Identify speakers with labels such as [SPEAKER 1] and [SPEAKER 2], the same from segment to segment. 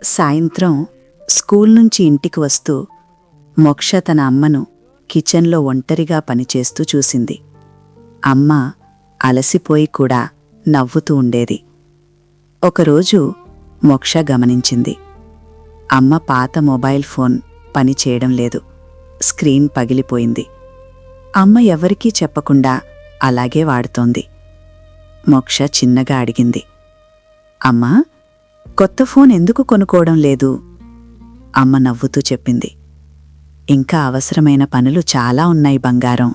[SPEAKER 1] సాయంత్రం స్కూల్ నుంచి ఇంటికి వస్తూ మోక్ష తన అమ్మను కిచెన్లో ఒంటరిగా పనిచేస్తూ చూసింది. అమ్మ అలసిపోయి కూడా నవ్వుతూ ఉండేది. ఒకరోజు మోక్ష గమనించింది. అమ్మ పాత మొబైల్ ఫోన్ పనిచేయడం లేదు. స్క్రీన్ పగిలిపోయింది. అమ్మ ఎవరికీ చెప్పకుండా అలాగే వాడుతోంది. మోక్ష చిన్నగా అడిగింది, అమ్మా, కొత్త ఫోన్ ఎందుకు కొనుక్కోవడం లేదు? అమ్మ నవ్వుతూ చెప్పింది, ఇంకా అవసరమైన పనులు చాలా ఉన్నాయి బంగారం.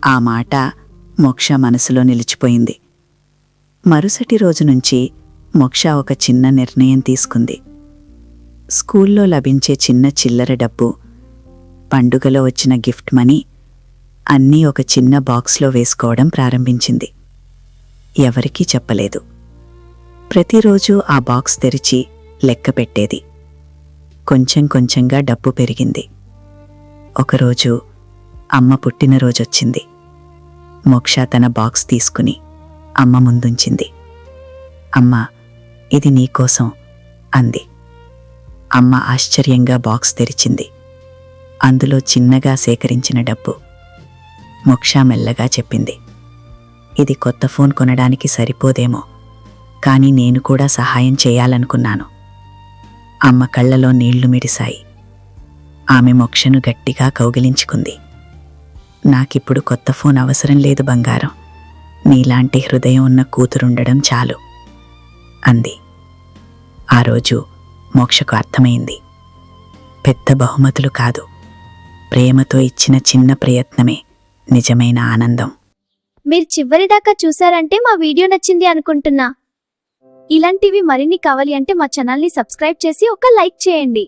[SPEAKER 1] ఆ మాట మోక్ష మనసులో నిలిచిపోయింది. మరుసటి రోజు నుంచి మోక్ష ఒక చిన్న నిర్ణయం తీసుకుంది. స్కూల్లో లభించే చిన్న చిల్లర డబ్బు, పండుగలో వచ్చిన గిఫ్ట్ మనీ అన్నీ ఒక చిన్న బాక్స్లో వేసుకోవడం ప్రారంభించింది. ఎవరికీ చెప్పలేదు. ప్రతిరోజు ఆ బాక్స్ తెరిచి లెక్క పెట్టేది. కొంచెం కొంచెంగా డబ్బు పెరిగింది. ఒకరోజు అమ్మ పుట్టినరోజొచ్చింది. మోక్ష తన బాక్స్ తీసుకుని అమ్మ ముందుంచింది. అమ్మా, ఇది నీకోసం అంది. అమ్మ ఆశ్చర్యంగా బాక్స్ తెరిచింది. అందులో చిన్నగా సేకరించిన డబ్బు. మోక్ష మెల్లగా చెప్పింది, ఇది కొత్త ఫోన్ కొనడానికి సరిపోదేమో, కానీ నేను కూడా సహాయం చేయాలనుకున్నాను. అమ్మ కళ్ళలో నీళ్లు మిరిశాయి. ఆమె మోక్షను గట్టిగా కౌగిలించుకుంది. నాకిప్పుడు కొత్త ఫోన్ అవసరం లేదు బంగారం, నీలాంటి హృదయం ఉన్న కూతురుండడం చాలు అంది. ఆ రోజు మోక్షకు అర్థమైంది, పెద్ద బహుమతులు కాదు, ప్రేమతో ఇచ్చిన చిన్న ప్రయత్నమే నిజమైన ఆనందం.
[SPEAKER 2] మీరు చివరిదాకా చూసారంటే మా వీడియో నచ్చింది అనుకుంటున్నా. ఇలాంటివి మరిన్ని కావాలి అంటే మా ఛానల్ని సబ్స్క్రైబ్ చేసి ఒక లైక్ చేయండి.